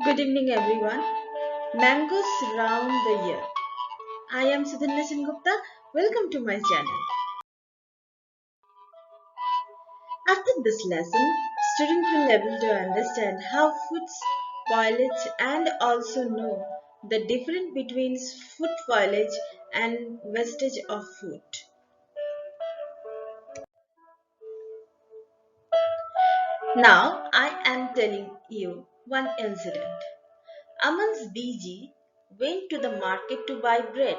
Good evening, everyone. Mangoes round the year. I am Sudhanya Gupta. Welcome to my channel. After this lesson, students will be able to understand how food spoilage and also know the difference between food spoilage and wastage of food. Now, I am telling you one incident. Aman's BG went to the market to buy bread.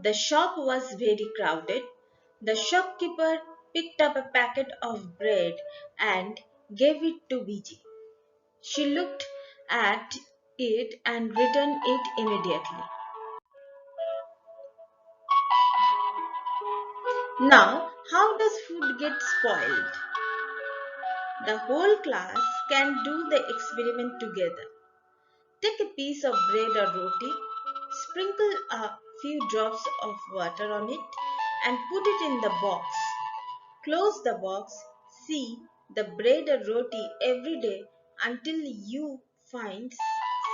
The shop was very crowded. The shopkeeper picked up a packet of bread and gave it to Biji. She looked at it and returned it immediately. Now, how does food get spoiled? The whole class can do the experiment together. Take a piece of bread or roti, sprinkle a few drops of water on it, and put it in the box. Close the box, see the bread or roti every day until you find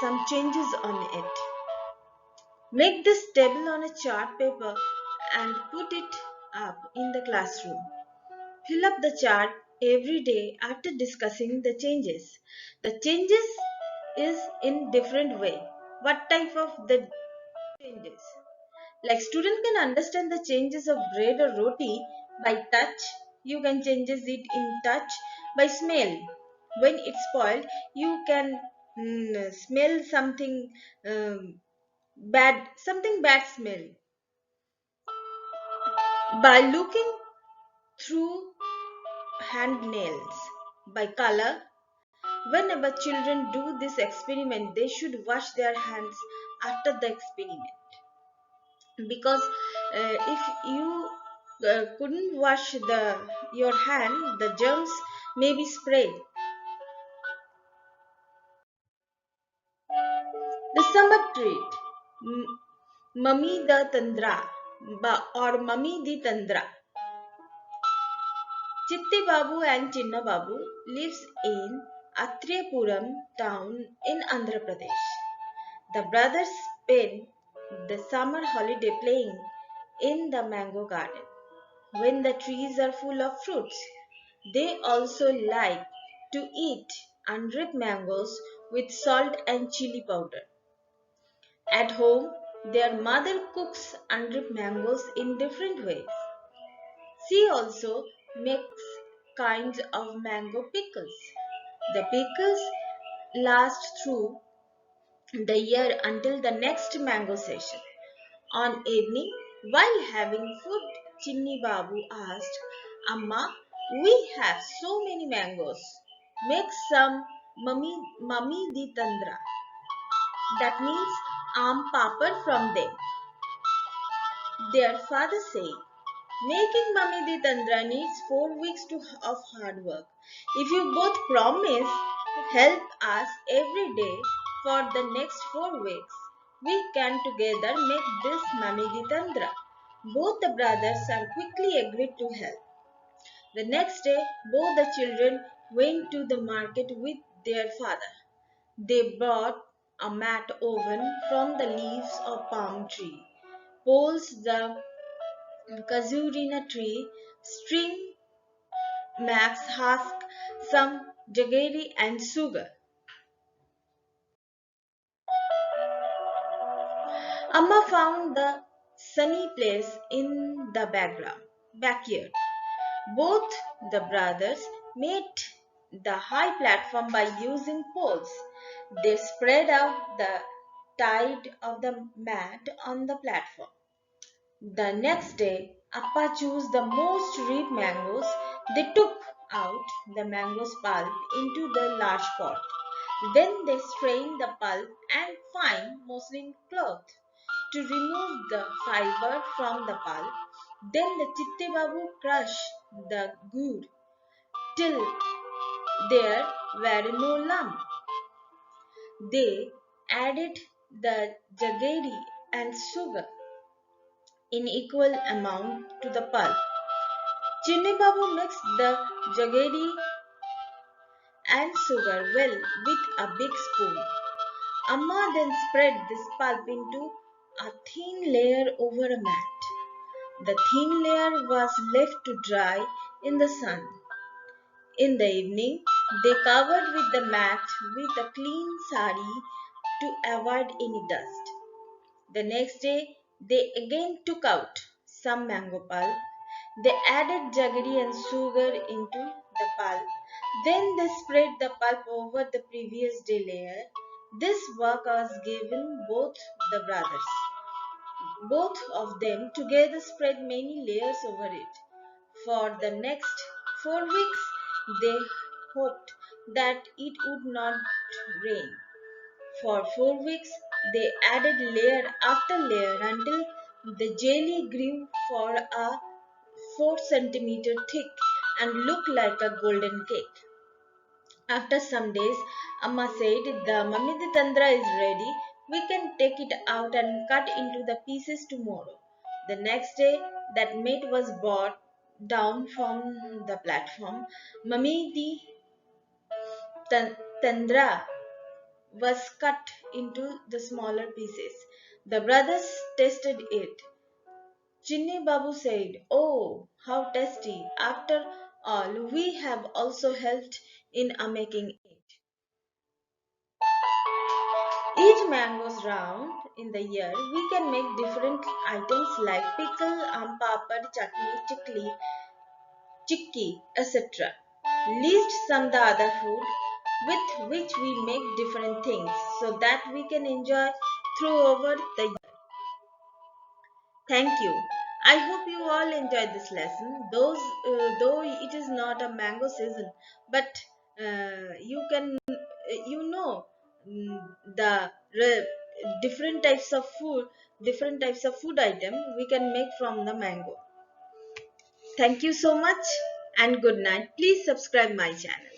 some changes on it. Make this table on a chart paper and put it up in the classroom. Fill up the chart every day after discussing the changes. The changes is in different way. What type of the changes? Like student can understand the changes of bread or roti by touch. You can changes it in touch by smell. When it's spoiled, you can smell something bad smell by looking through hand nails. By color, whenever children do this experiment, they should wash their hands after the experiment. Because if you couldn't wash your hand, the germs may be sprayed. The summer treat, mummy the tandra or mummy the tandra. Chitti Babu and Chinna Babu lives in Atriyapuram town in Andhra Pradesh. The brothers spend the summer holiday playing in the mango garden. When the trees are full of fruits, they also like to eat unripe mangoes with salt and chili powder. At home, their mother cooks unripe mangoes in different ways. She also makes kinds of mango pickles. The pickles last through the year until the next mango session. On evening, while having food, Chinni Babu asked, Amma, we have so many mangoes. Make some mummy di tandra. That means papad from them. Their father said, making mummy di tandra needs 4 weeks of hard work. If you both promise to help us every day for the next 4 weeks, we can together make this mummy di tandra. Both the brothers are quickly agreed to help. The next day, both the children went to the market with their father. They brought a mat woven from the leaves of palm tree, poles the kazurina tree, string, max husk, some jaggery and sugar. Amma found the sunny place in the backyard. Both the brothers made the high platform by using poles. They spread out the tide of the mat on the platform. The next day, Appa chose the most ripe mangoes. They took out the mangoes pulp into the large pot. Then they strained the pulp and fine muslin cloth to remove the fiber from the pulp. Then the Chitte Babu crushed the gur till there were no lump. They added the jaggery and sugar in equal amount to the pulp. Chinni Babu mixed the jaggery and sugar well with a big spoon. Amma then spread this pulp into a thin layer over a mat. The thin layer was left to dry in the sun. In the evening, they covered with the mat with a clean sari to avoid any dust. The next day, they again took out some mango pulp. They added jaggery and sugar into the pulp. Then they spread the pulp over the previous day layer. This work was given the brothers. Both of them together spread many layers over it. For the next 4 weeks, they hoped that it would not rain. For 4 weeks, they added layer after layer until the jelly grew for a 4 centimeter thick and looked like a golden cake. After some days, Amma said, "The Mamidi Tandra is ready. We can take it out and cut into the pieces tomorrow." The next day, that meat was brought down from the platform. Mamidi Tandra was cut into the smaller pieces. The brothers tasted it. Chinni Babu said, "Oh, how tasty! After all, we have also helped in making it." Each mango's round in the year, we can make different items like pickle, papad, chutney, chikki, etc. List some the other food with which we make different things so that we can enjoy throughout the year. Thank you. I hope you all enjoyed this lesson. Though it is not a mango season, but you can the different types of food item we can make from the mango. Thank you so much and good night. Please subscribe my channel.